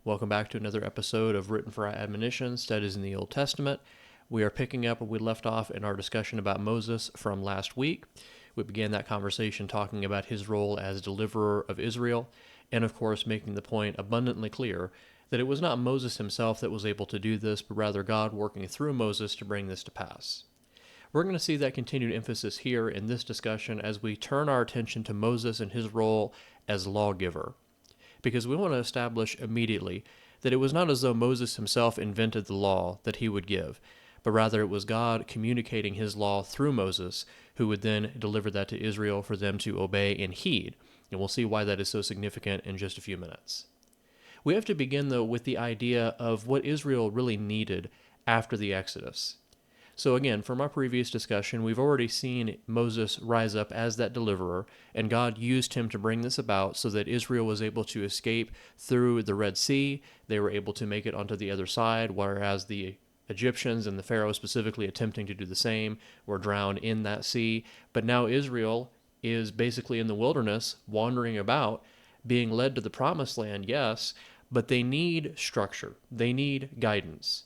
Welcome back to another episode of Written for Our Admonition, Studies in the Old Testament. We are picking up where we left off in our discussion about Moses from last week. We began that conversation talking about his role as deliverer of Israel, and of course making the point abundantly clear that it was not Moses himself that was able to do this, but rather God working through Moses to bring this to pass. We're going to see that continued emphasis here in this discussion as we turn our attention to Moses and his role as lawgiver, because we want to establish immediately that it was not as though Moses himself invented the law that he would give, but rather it was God communicating his law through Moses, who would then deliver that to Israel for them to obey and heed. And we'll see why that is so significant in just a few minutes. We have to begin, though, with the idea of what Israel really needed after the Exodus. So again, from our previous discussion, we've already seen Moses rise up as that deliverer, and God used him to bring this about so that Israel was able to escape through the Red Sea. They were able to make it onto the other side, whereas the Egyptians and the Pharaoh specifically attempting to do the same were drowned in that sea. But now Israel is basically in the wilderness, wandering about, being led to the promised land, yes, but they need structure. They need guidance.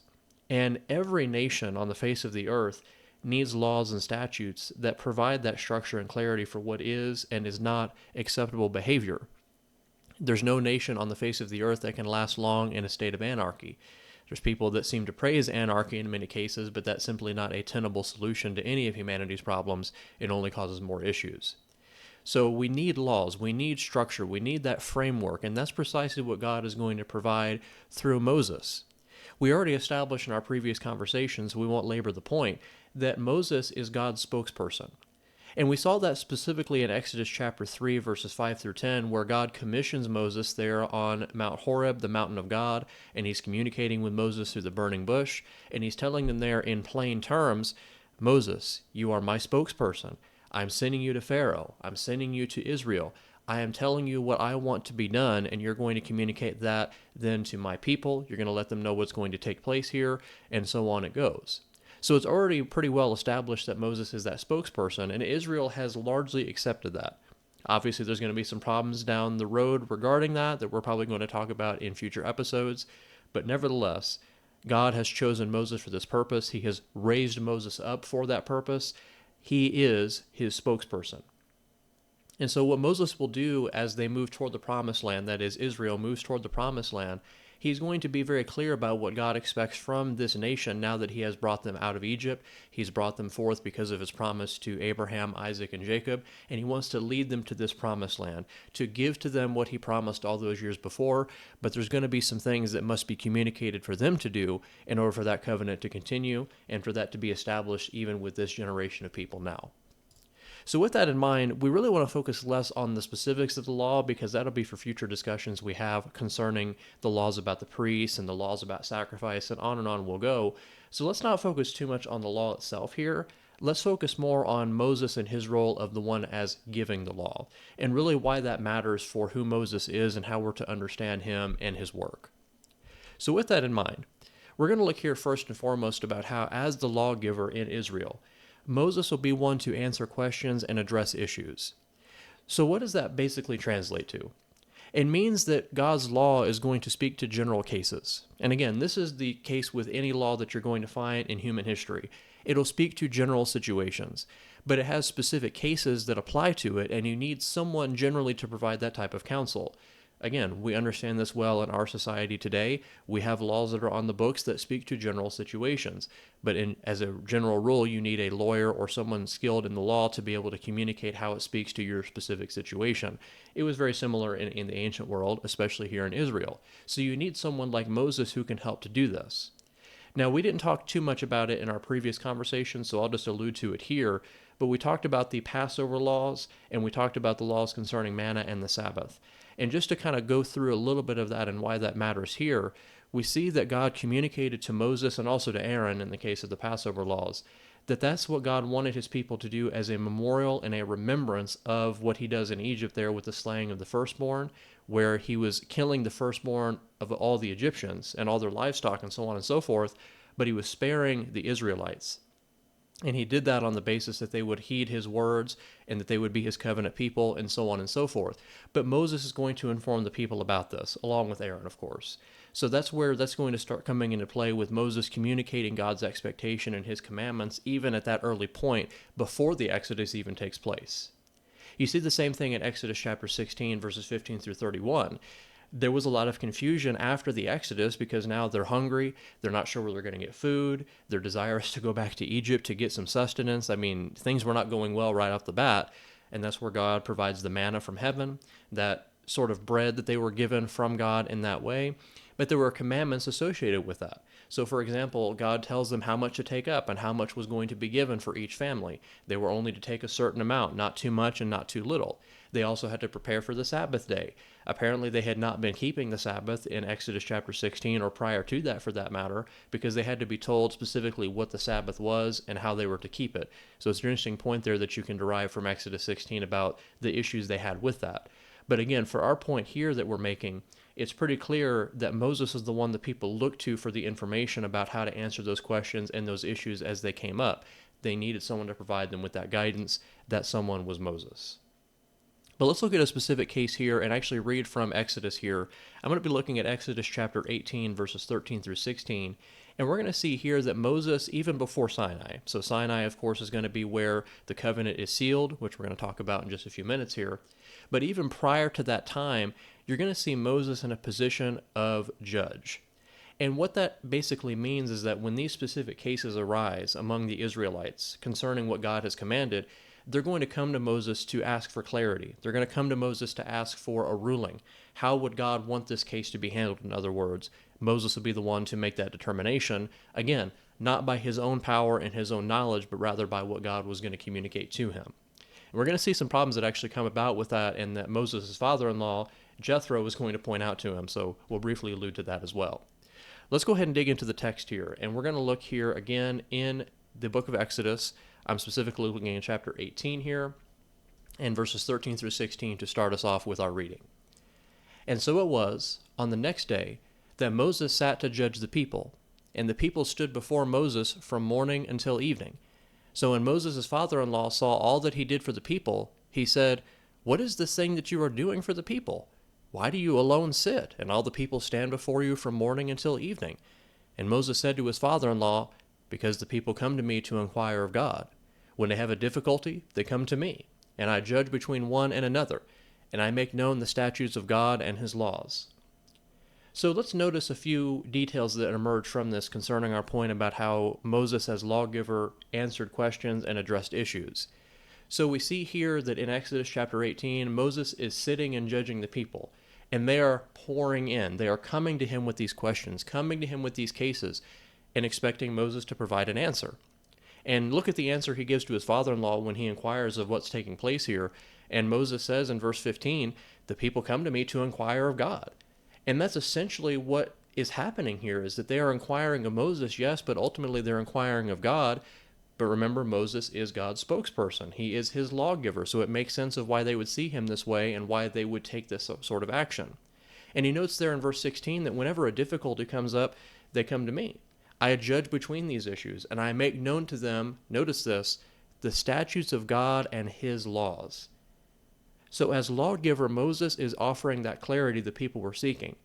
And every nation on the face of the earth needs laws and statutes that provide that structure and clarity for what is and is not acceptable behavior. There's no nation on the face of the earth that can last long in a state of anarchy. There's people that seem to praise anarchy in many cases, but that's simply not a tenable solution to any of humanity's problems. It only causes more issues. So we need laws, we need structure, we need that framework, and that's precisely what God is going to provide through Moses. We already established in our previous conversations, we won't labor the point, that Moses is God's spokesperson. And we saw that specifically in Exodus chapter 3, verses 5 through 10, where God commissions Moses there on Mount Horeb, the mountain of God, and he's communicating with Moses through the burning bush, and he's telling them there in plain terms, Moses, you are my spokesperson. I'm sending you to Pharaoh. I'm sending you to Israel. I am telling you what I want to be done, and you're going to communicate that then to my people. You're going to let them know what's going to take place here, and so on it goes. So it's already pretty well established that Moses is that spokesperson, and Israel has largely accepted that. Obviously, there's going to be some problems down the road regarding that we're probably going to talk about in future episodes, but nevertheless, God has chosen Moses for this purpose. He has raised Moses up for that purpose. He is his spokesperson. And so what Moses will do as they move toward the promised land, that is, Israel moves toward the promised land, he's going to be very clear about what God expects from this nation now that he has brought them out of Egypt. He's brought them forth because of his promise to Abraham, Isaac, and Jacob, and he wants to lead them to this promised land, to give to them what he promised all those years before, but there's going to be some things that must be communicated for them to do in order for that covenant to continue and for that to be established even with this generation of people now. So with that in mind, we really want to focus less on the specifics of the law because that'll be for future discussions we have concerning the laws about the priests and the laws about sacrifice, and on we'll go. So let's not focus too much on the law itself here. Let's focus more on Moses and his role of the one as giving the law, and really why that matters for who Moses is and how we're to understand him and his work. So with that in mind, we're going to look here first and foremost about how, as the lawgiver in Israel, Moses will be one to answer questions and address issues. So what does that basically translate to? It means that God's law is going to speak to general cases. And again, this is the case with any law that you're going to find in human history. It'll speak to general situations, but it has specific cases that apply to it, and you need someone generally to provide that type of counsel. Again, we understand this well in our society today. We have laws that are on the books that speak to general situations. But as a general rule, you need a lawyer or someone skilled in the law to be able to communicate how it speaks to your specific situation. It was very similar in the ancient world, especially here in Israel. So you need someone like Moses who can help to do this. Now, we didn't talk too much about it in our previous conversation, so I'll just allude to it here. But we talked about the Passover laws, and we talked about the laws concerning manna and the Sabbath. And just to kind of go through a little bit of that and why that matters here, we see that God communicated to Moses and also to Aaron in the case of the Passover laws, that that's what God wanted his people to do as a memorial and a remembrance of what he does in Egypt there with the slaying of the firstborn, where he was killing the firstborn of all the Egyptians and all their livestock and so on and so forth, but he was sparing the Israelites. And he did that on the basis that they would heed his words and that they would be his covenant people and so on and so forth. But Moses is going to inform the people about this, along with Aaron, of course. So that's where that's going to start coming into play, with Moses communicating God's expectation and his commandments, even at that early point, before the Exodus even takes place. You see the same thing in Exodus chapter 16, verses 15 through 31. There was a lot of confusion after the Exodus because now they're hungry, they're not sure where they're going to get food, they're desirous to go back to Egypt to get some sustenance. I mean, things were not going well right off the bat, and that's where God provides the manna from heaven, that sort of bread that they were given from God in that way. But there were commandments associated with that. So, for example, God tells them how much to take up and how much was going to be given for each family. They were only to take a certain amount, not too much and not too little. They also had to prepare for the Sabbath day. Apparently, they had not been keeping the Sabbath in Exodus chapter 16, or prior to that for that matter, because they had to be told specifically what the Sabbath was and how they were to keep it. So it's an interesting point there that you can derive from Exodus 16 about the issues they had with that. But again, for our point here that we're making, it's pretty clear that Moses is the one that people look to for the information about how to answer those questions and those issues as they came up. They needed someone to provide them with that guidance. That someone was Moses. But let's look at a specific case here and actually read from Exodus here. I'm going to be looking at Exodus chapter 18, verses 13 through 16. And we're going to see here that Moses, even before Sinai, so Sinai, of course, is going to be where the covenant is sealed, which we're going to talk about in just a few minutes here. But even prior to that time, you're going to see Moses in a position of judge. And what that basically means is that when these specific cases arise among the Israelites concerning what God has commanded, they're going to come to Moses to ask for clarity. They're going to come to Moses to ask for a ruling. How would God want this case to be handled? In other words, Moses would be the one to make that determination. Again, not by his own power and his own knowledge, but rather by what God was going to communicate to him. And we're going to see some problems that actually come about with that, and that Moses' father-in-law, Jethro, is going to point out to him. So we'll briefly allude to that as well. Let's go ahead and dig into the text here. And we're going to look here again in the book of Exodus. I'm specifically looking at chapter 18 here, and verses 13 through 16 to start us off with our reading. And so it was, on the next day, that Moses sat to judge the people, and the people stood before Moses from morning until evening. So when Moses' father-in-law saw all that he did for the people, he said, "What is this thing that you are doing for the people? Why do you alone sit, and all the people stand before you from morning until evening?" And Moses said to his father-in-law, "Because the people come to me to inquire of God. When they have a difficulty, they come to me, and I judge between one and another, and I make known the statutes of God and his laws." So let's notice a few details that emerge from this concerning our point about how Moses as lawgiver answered questions and addressed issues. So we see here that in Exodus chapter 18, Moses is sitting and judging the people, and they are pouring in. They are coming to him with these questions, coming to him with these cases, and expecting Moses to provide an answer. And look at the answer he gives to his father-in-law when he inquires of what's taking place here. And Moses says in verse 15, "The people come to me to inquire of God." And that's essentially what is happening here, is that they are inquiring of Moses, yes, but ultimately they're inquiring of God. But remember, Moses is God's spokesperson. He is his lawgiver, so it makes sense of why they would see him this way and why they would take this sort of action. And he notes there in verse 16 that whenever a difficulty comes up, they come to me. I judge between these issues, and I make known to them, notice this, the statutes of God and his laws. So as lawgiver, Moses is offering that clarity the people were seeking,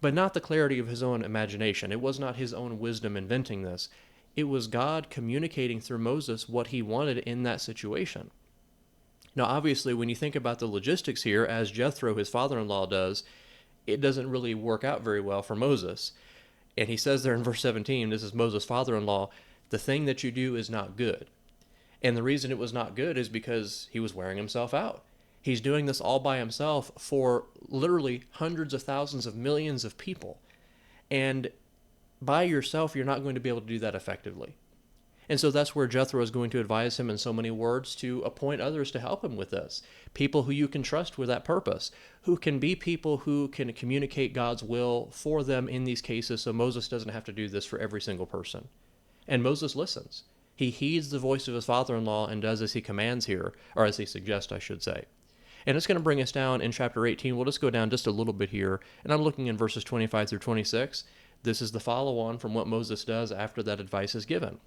but not the clarity of his own imagination. It was not his own wisdom inventing this. It was God communicating through Moses what he wanted in that situation. Now, obviously, when you think about the logistics here, as Jethro, his father-in-law, does, it doesn't really work out very well for Moses. And he says there in verse 17, this is Moses' father-in-law, "The thing that you do is not good." And the reason it was not good is because he was wearing himself out. He's doing this all by himself for literally hundreds of thousands of millions of people. And by yourself, you're not going to be able to do that effectively. And so that's where Jethro is going to advise him in so many words to appoint others to help him with this. People who you can trust with that purpose, who can be people who can communicate God's will for them in these cases, so Moses doesn't have to do this for every single person. And Moses listens. He heeds the voice of his father-in-law and does as he commands here, or as he suggests, I should say. And it's going to bring us down in chapter 18. We'll just go down just a little bit here, and I'm looking in verses 25 through 26. This is the follow-on from what Moses does after that advice is given.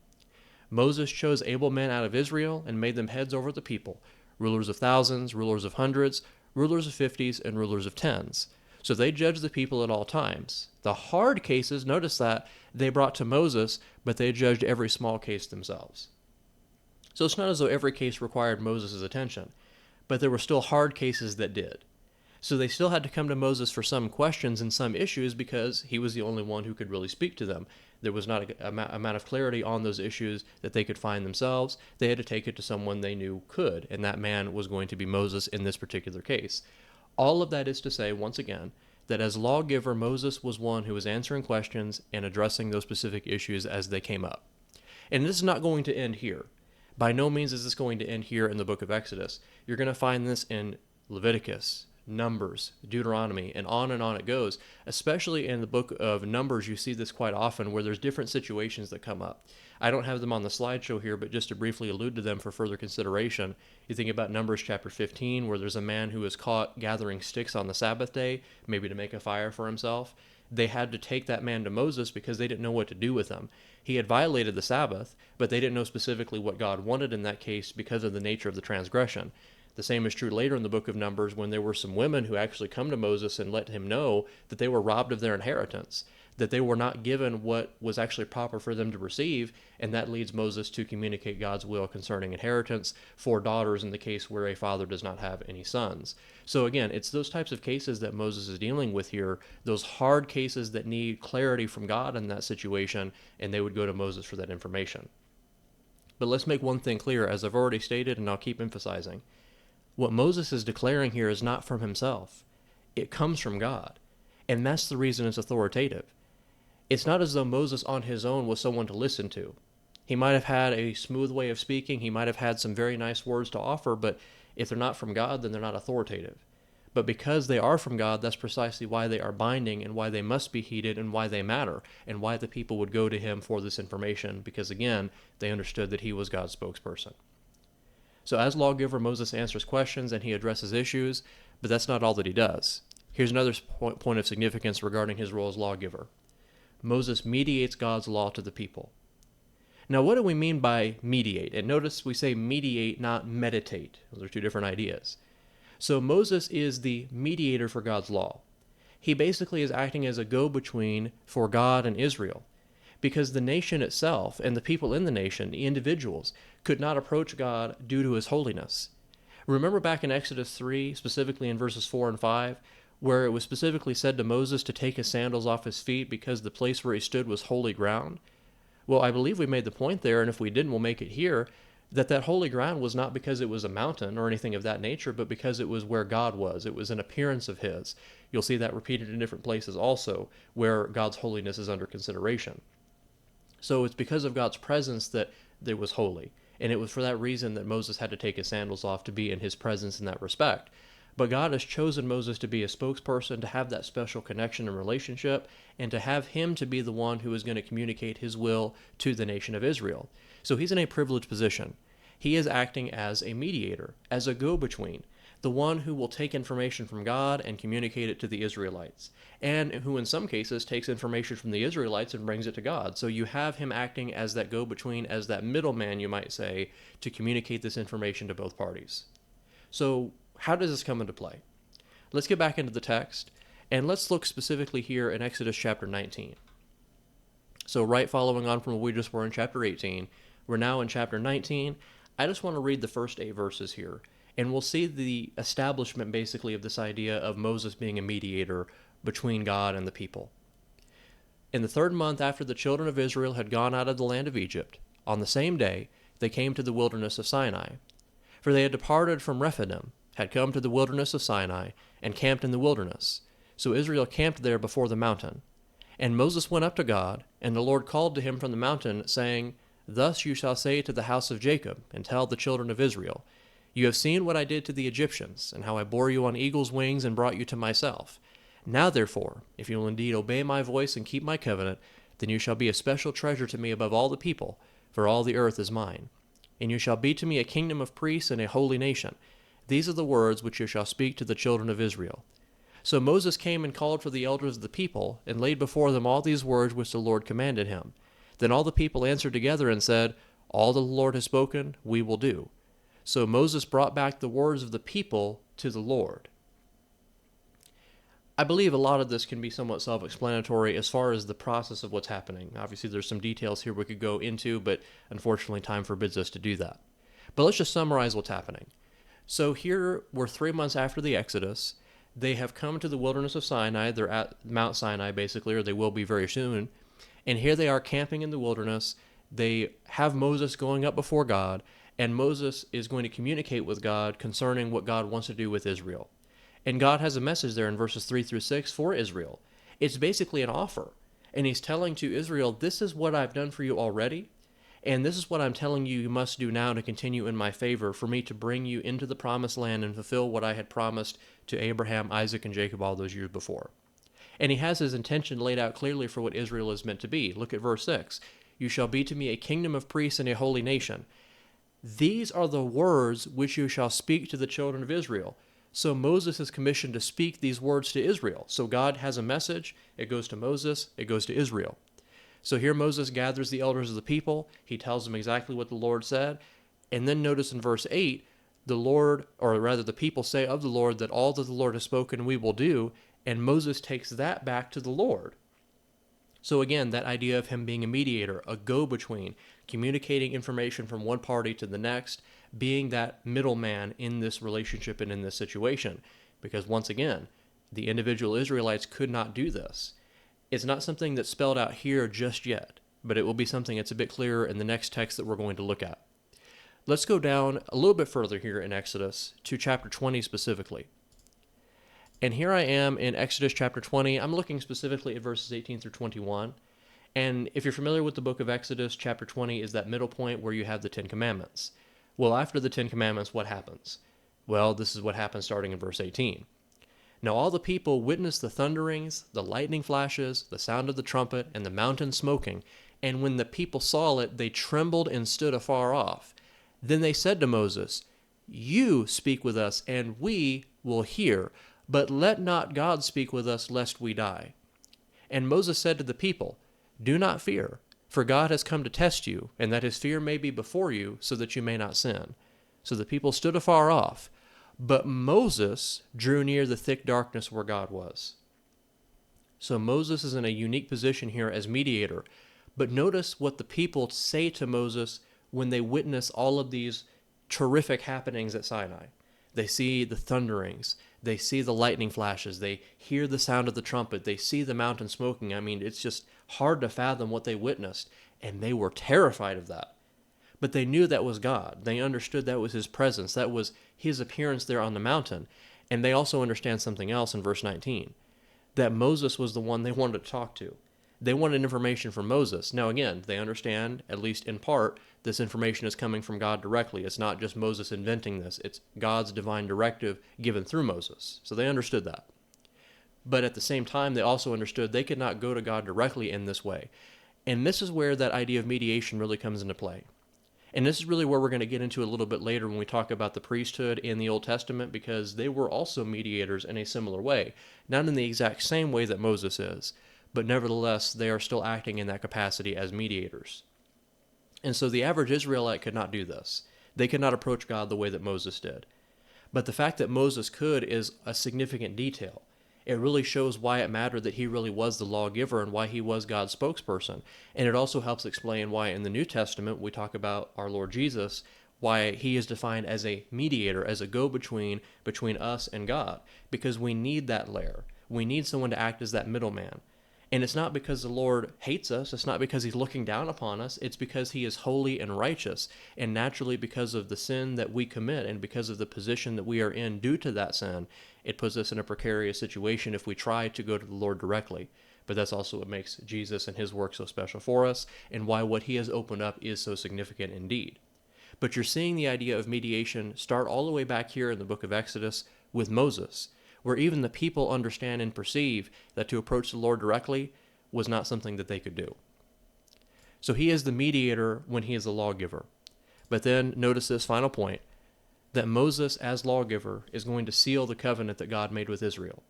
Moses chose able men out of Israel and made them heads over the people, rulers of thousands, rulers of hundreds, rulers of 50s, and rulers of 10s. So they judged the people at all times. The hard cases, notice that, they brought to Moses, but they judged every small case themselves. So it's not as though every case required Moses' attention, but there were still hard cases that did. So they still had to come to Moses for some questions and some issues because he was the only one who could really speak to them. There was not a amount of clarity on those issues that they could find themselves. They had to take it to someone they knew could, and that man was going to be Moses in this particular case. All of that is to say, once again, that as lawgiver, Moses was one who was answering questions and addressing those specific issues as they came up. And this is not going to end here. By no means is this going to end here in the book of Exodus. You're going to find this in Leviticus, Numbers, Deuteronomy, and on it goes. Especially in the book of Numbers, you see this quite often where there's different situations that come up. I don't have them on the slideshow here, but just to briefly allude to them for further consideration, you think about Numbers chapter 15, where there's a man who is caught gathering sticks on the Sabbath day, maybe to make a fire for himself. They had to take that man to Moses because they didn't know what to do with him. He had violated the Sabbath, but they didn't know specifically what God wanted in that case because of the nature of the transgression. The same is true later in the book of Numbers when there were some women who actually come to Moses and let him know that they were robbed of their inheritance, that they were not given what was actually proper for them to receive, and that leads Moses to communicate God's will concerning inheritance for daughters in the case where a father does not have any sons. So again, it's those types of cases that Moses is dealing with here, those hard cases that need clarity from God in that situation, and they would go to Moses for that information. But let's make one thing clear, as I've already stated, and I'll keep emphasizing. What Moses is declaring here is not from himself. It comes from God. And that's the reason it's authoritative. It's not as though Moses on his own was someone to listen to. He might have had a smooth way of speaking. He might have had some very nice words to offer, but if they're not from God, then they're not authoritative. But because they are from God, that's precisely why they are binding and why they must be heeded and why they matter and why the people would go to him for this information because, again, they understood that he was God's spokesperson. So as lawgiver, Moses answers questions and he addresses issues, but that's not all that he does. Here's another point of significance regarding his role as lawgiver. Moses mediates God's law to the people. Now, what do we mean by mediate? And notice we say mediate, not meditate. Those are two different ideas. So Moses is the mediator for God's law. He basically is acting as a go-between for God and Israel, because the nation itself and the people in the nation, the individuals, could not approach God due to his holiness. Remember back in Exodus 3, specifically in verses 4 and 5, where it was specifically said to Moses to take his sandals off his feet because the place where he stood was holy ground? Well, I believe we made the point there, and if we didn't, we'll make it here, that holy ground was not because it was a mountain or anything of that nature, but because it was where God was. It was an appearance of his. You'll see that repeated in different places also, where God's holiness is under consideration. So it's because of God's presence that it was holy. And it was for that reason that Moses had to take his sandals off to be in his presence in that respect. But God has chosen Moses to be a spokesperson, to have that special connection and relationship, and to have him to be the one who is going to communicate his will to the nation of Israel. So he's in a privileged position. He is acting as a mediator, as a go-between, the one who will take information from God and communicate it to the Israelites, and who in some cases takes information from the Israelites and brings it to God. So you have him acting as that go-between, as that middleman, you might say, to communicate this information to both parties. So how does this come into play? Let's get back into the text, and let's look specifically here in Exodus chapter 19. So right following on from where we just were in chapter 18, we're now in chapter 19. I just want to read the first 8 verses here, and we'll see the establishment basically of this idea of Moses being a mediator between God and the people. In the 3rd month after the children of Israel had gone out of the land of Egypt, on the same day they came to the wilderness of Sinai. For they had departed from Rephidim, had come to the wilderness of Sinai, and camped in the wilderness. So Israel camped there before the mountain. And Moses went up to God, and the Lord called to him from the mountain, saying, Thus you shall say to the house of Jacob, and tell the children of Israel, You have seen what I did to the Egyptians, and how I bore you on eagle's wings and brought you to myself. Now therefore, if you will indeed obey my voice and keep my covenant, then you shall be a special treasure to me above all the people, for all the earth is mine. And you shall be to me a kingdom of priests and a holy nation. These are the words which you shall speak to the children of Israel. So Moses came and called for the elders of the people, and laid before them all these words which the Lord commanded him. Then all the people answered together and said, All the Lord has spoken, we will do. So Moses brought back the words of the people to the Lord. I believe a lot of this can be somewhat self-explanatory as far as the process of what's happening. Obviously, there's some details here we could go into, but unfortunately, time forbids us to do that. But let's just summarize what's happening. So here, we're 3 months after the Exodus. They have come to the wilderness of Sinai. They're at Mount Sinai, basically, or they will be very soon. And here they are camping in the wilderness. They have Moses going up before God, and Moses is going to communicate with God concerning what God wants to do with Israel. And God has a message there in verses 3 through 6 for Israel. It's basically an offer. And he's telling to Israel, this is what I've done for you already, and this is what I'm telling you must do now to continue in my favor, for me to bring you into the promised land and fulfill what I had promised to Abraham, Isaac, and Jacob all those years before. And he has his intention laid out clearly for what Israel is meant to be. Look at verse 6. You shall be to me a kingdom of priests and a holy nation. These are the words which you shall speak to the children of Israel. So Moses is commissioned to speak these words to Israel. So God has a message. It goes to Moses. It goes to Israel. So here Moses gathers the elders of the people. He tells them exactly what the Lord said. And then notice in verse 8, the Lord, or rather the people say of the Lord that all that the Lord has spoken we will do. And Moses takes that back to the Lord. So again, that idea of him being a mediator, a go-between, communicating information from one party to the next, being that middleman in this relationship and in this situation. Because once again, the individual Israelites could not do this. It's not something that's spelled out here just yet, but it will be something that's a bit clearer in the next text that we're going to look at. Let's go down a little bit further here in Exodus to chapter 20 specifically. And here I am in Exodus chapter 20. I'm looking specifically at verses 18 through 21. And if you're familiar with the book of Exodus, chapter 20 is that middle point where you have the Ten Commandments. Well, after the Ten Commandments, what happens? Well, this is what happens starting in verse 18. Now all the people witnessed the thunderings, the lightning flashes, the sound of the trumpet, and the mountain smoking. And when the people saw it, they trembled and stood afar off. Then they said to Moses, You speak with us, and we will hear. But let not God speak with us, lest we die. And Moses said to the people, Do not fear, for God has come to test you, and that his fear may be before you, so that you may not sin. So the people stood afar off, but Moses drew near the thick darkness where God was. So Moses is in a unique position here as mediator, but notice what the people say to Moses when they witness all of these terrific happenings at Sinai. They see the thunderings. They see the lightning flashes. They hear the sound of the trumpet. They see the mountain smoking. I mean, it's just hard to fathom what they witnessed. And they were terrified of that. But they knew that was God. They understood that was his presence. That was his appearance there on the mountain. And they also understand something else in verse 19. That Moses was the one they wanted to talk to. They wanted information from Moses. Now again, they understand, at least in part, this information is coming from God directly. It's not just Moses inventing this. It's God's divine directive given through Moses. So they understood that. But at the same time, they also understood they could not go to God directly in this way. And this is where that idea of mediation really comes into play. And this is really where we're going to get into a little bit later when we talk about the priesthood in the Old Testament, because they were also mediators in a similar way. Not in the exact same way that Moses is, but nevertheless, they are still acting in that capacity as mediators. And so the average Israelite could not do this. They could not approach God the way that Moses did. But the fact that Moses could is a significant detail. It really shows why it mattered that he really was the lawgiver and why he was God's spokesperson. And it also helps explain why in the New Testament we talk about our Lord Jesus, why he is defined as a mediator, as a go-between between us and God, because we need that layer. We need someone to act as that middleman. And it's not because the Lord hates us. It's not because he's looking down upon us. It's because he is holy and righteous. And naturally, because of the sin that we commit and because of the position that we are in due to that sin, it puts us in a precarious situation if we try to go to the Lord directly. But that's also what makes Jesus and his work so special for us, and why what he has opened up is so significant indeed. But you're seeing the idea of mediation start all the way back here in the book of Exodus with Moses, where even the people understand and perceive that to approach the Lord directly was not something that they could do. So he is the mediator when he is the lawgiver. But then notice this final point, that Moses as lawgiver is going to seal the covenant that God made with Israel.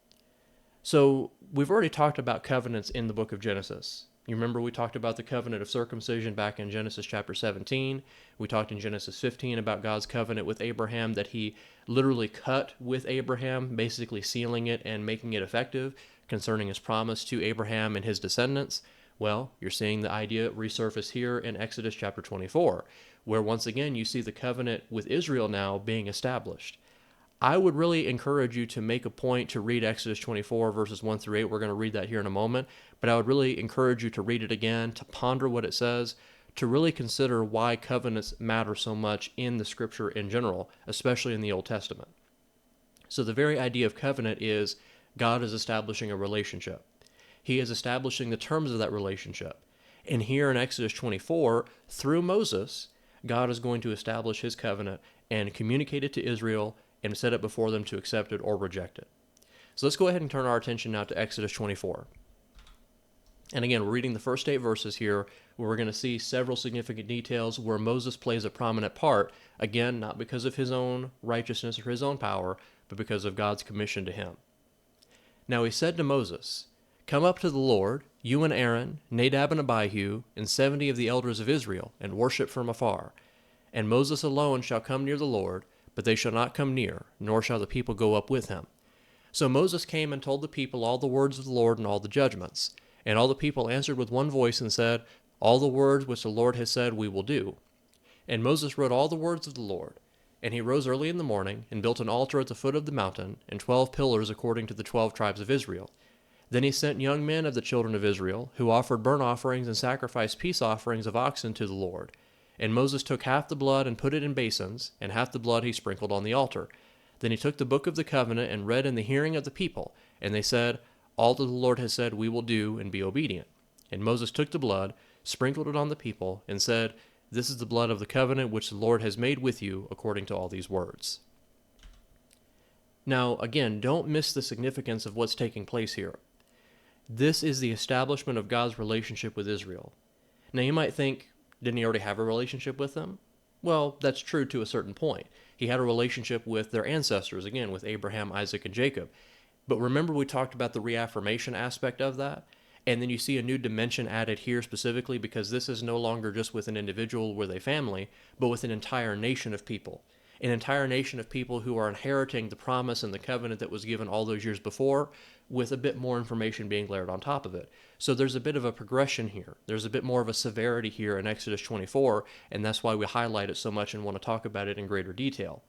So we've already talked about covenants in the book of Genesis. You remember we talked about the covenant of circumcision back in Genesis chapter 17. We talked in Genesis 15 about God's covenant with Abraham that he literally cut with Abraham, basically sealing it and making it effective concerning his promise to Abraham and his descendants. Well, you're seeing the idea resurface here in Exodus chapter 24, where once again you see the covenant with Israel now being established. I would really encourage you to make a point to read Exodus 24, verses 1 through 8. We're going to read that here in a moment, but I would really encourage you to read it again, to ponder what it says, to really consider why covenants matter so much in the Scripture in general, especially in the Old Testament. So the very idea of covenant is God is establishing a relationship. He is establishing the terms of that relationship. And here in Exodus 24, through Moses, God is going to establish his covenant and communicate it to Israel and set it before them to accept it or reject it. So let's go ahead and turn our attention now to Exodus 24. And again, we're reading the first 8 verses here, where we're going to see several significant details where Moses plays a prominent part, again, not because of his own righteousness or his own power, but because of God's commission to him. Now he said to Moses, "Come up to the Lord, you and Aaron, Nadab and Abihu, and 70 of the elders of Israel, and worship from afar. And Moses alone shall come near the Lord, but they shall not come near, nor shall the people go up with him." So Moses came and told the people all the words of the Lord and all the judgments. And all the people answered with one voice and said, "All the words which the Lord has said we will do." And Moses wrote all the words of the Lord. And he rose early in the morning, and built an altar at the foot of the mountain, and 12 pillars according to the 12 tribes of Israel. Then he sent young men of the children of Israel, who offered burnt offerings and sacrificed peace offerings of oxen to the Lord. And Moses took half the blood and put it in basins, and half the blood he sprinkled on the altar. Then he took the book of the covenant and read in the hearing of the people, and they said, "All that the Lord has said we will do, and be obedient." And Moses took the blood, sprinkled it on the people, and said, "This is the blood of the covenant which the Lord has made with you according to all these words." Now, again, don't miss the significance of what's taking place here. This is the establishment of God's relationship with Israel. Now, you might think, didn't he already have a relationship with them? Well, that's true to a certain point. He had a relationship with their ancestors, again, with Abraham, Isaac, and Jacob. But remember we talked about the reaffirmation aspect of that? And then you see a new dimension added here specifically because this is no longer just with an individual with a family, but with an entire nation of people. An entire nation of people who are inheriting the promise and the covenant that was given all those years before, with a bit more information being layered on top of it. So there's a bit of a progression here. There's a bit more of a severity here in Exodus 24, and that's why we highlight it so much and want to talk about it in greater detail.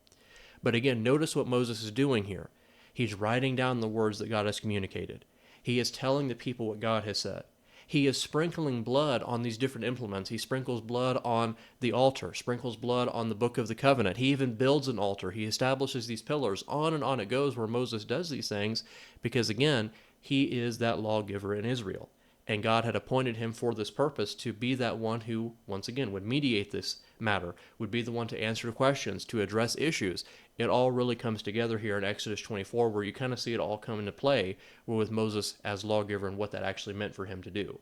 But again, notice what Moses is doing here. He's writing down the words that God has communicated. He is telling the people what God has said. He is sprinkling blood on these different implements. He sprinkles blood on the altar, sprinkles blood on the book of the covenant. He even builds an altar. He establishes these pillars. On and on it goes where Moses does these things because, again, he is that lawgiver in Israel. And God had appointed him for this purpose to be that one who, once again, would mediate this matter, would be the one to answer questions, to address issues. It all really comes together here in Exodus 24 where you kind of see it all come into play with Moses as lawgiver and what that actually meant for him to do.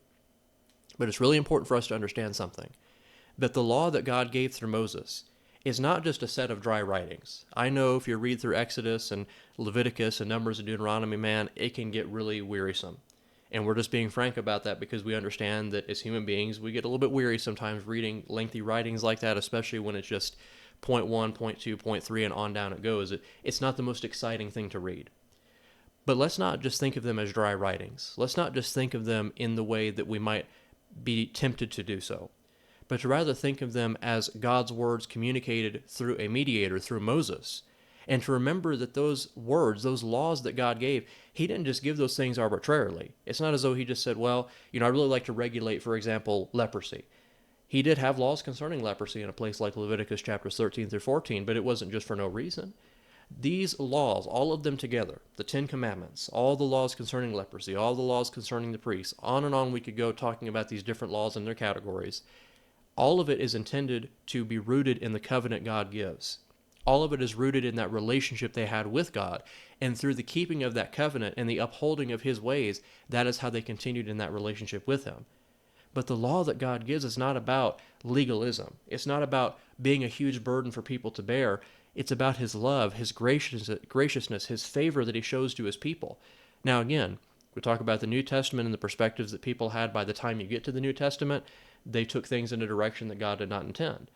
But it's really important for us to understand something, that the law that God gave through Moses is not just a set of dry writings. I know if you read through Exodus and Leviticus and Numbers and Deuteronomy, man, it can get really wearisome. And we're just being frank about that because we understand that as human beings, we get a little bit weary sometimes reading lengthy writings like that, especially when it's just point 1, point 2, point 3, and on down it goes. It's not the most exciting thing to read. But let's not just think of them as dry writings. Let's not just think of them in the way that we might be tempted to do so, but to rather think of them as God's words communicated through a mediator, through Moses. And to remember that those words, those laws that God gave, he didn't just give those things arbitrarily. It's not as though he just said, well, I'd really like to regulate, for example, leprosy. He did have laws concerning leprosy in a place like Leviticus chapters 13 through 14, but it wasn't just for no reason. These laws, all of them together, the 10 Commandments, all the laws concerning leprosy, all the laws concerning the priests, on and on we could go talking about these different laws and their categories. All of it is intended to be rooted in the covenant God gives. All of it is rooted in that relationship they had with God. And through the keeping of that covenant and the upholding of his ways, that is how they continued in that relationship with him. But the law that God gives is not about legalism. It's not about being a huge burden for people to bear. It's about his love, his graciousness, his favor that he shows to his people. Now again, We talk about the New Testament and the perspectives that people had by the time you get to the New Testament. They took things in a direction that God did not intend.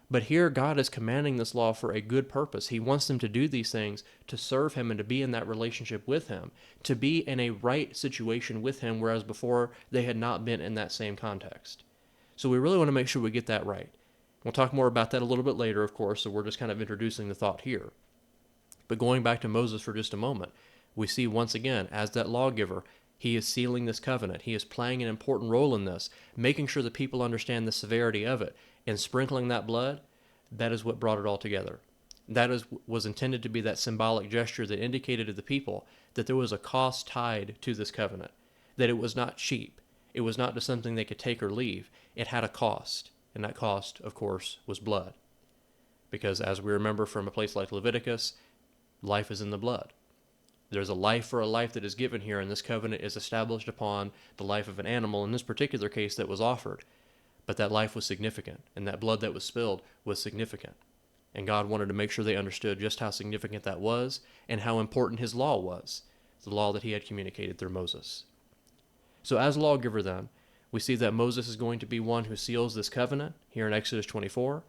But here, God is commanding this law for a good purpose. He wants them to do these things to serve Him and to be in that relationship with Him, to be in a right situation with Him, whereas before they had not been in that same context. So we really want to make sure we get that right. We'll talk more about that a little bit later, of course, so we're just kind of introducing the thought here. But going back to Moses for just a moment, we see once again, as that lawgiver, he is sealing this covenant. He is playing an important role in this, making sure that people understand the severity of it, and sprinkling that blood. That is what brought it all together. That was intended to be that symbolic gesture that indicated to the people that there was a cost tied to this covenant, that it was not cheap. It was not just something they could take or leave. It had a cost, and that cost, of course, was blood. Because as we remember from a place like Leviticus, life is in the blood. There's a life for a life that is given here, and this covenant is established upon the life of an animal, in this particular case, that was offered. But that life was significant, and that blood that was spilled was significant. And God wanted to make sure they understood just how significant that was and how important His law was, the law that He had communicated through Moses. So as lawgiver then, we see that Moses is going to be one who seals this covenant here in Exodus 24.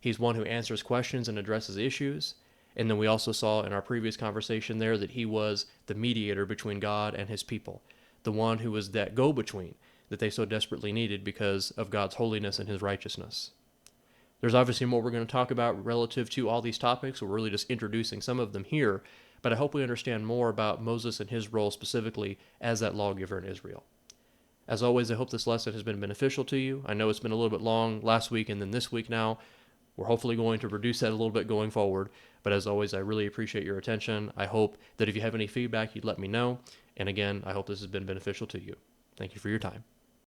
He's one who answers questions and addresses issues. And then we also saw in our previous conversation there that he was the mediator between God and His people, the one who was that go-between that they so desperately needed because of God's holiness and His righteousness. There's obviously more we're going to talk about relative to all these topics. We're really just introducing some of them here, but I hope we understand more about Moses and his role specifically as that lawgiver in Israel. As always, I hope this lesson has been beneficial to you. I know it's been a little bit long last week and then this week now. We're hopefully going to reduce that a little bit going forward. But as always, I really appreciate your attention. I hope that if you have any feedback, you'd let me know. And again, I hope this has been beneficial to you. Thank you for your time.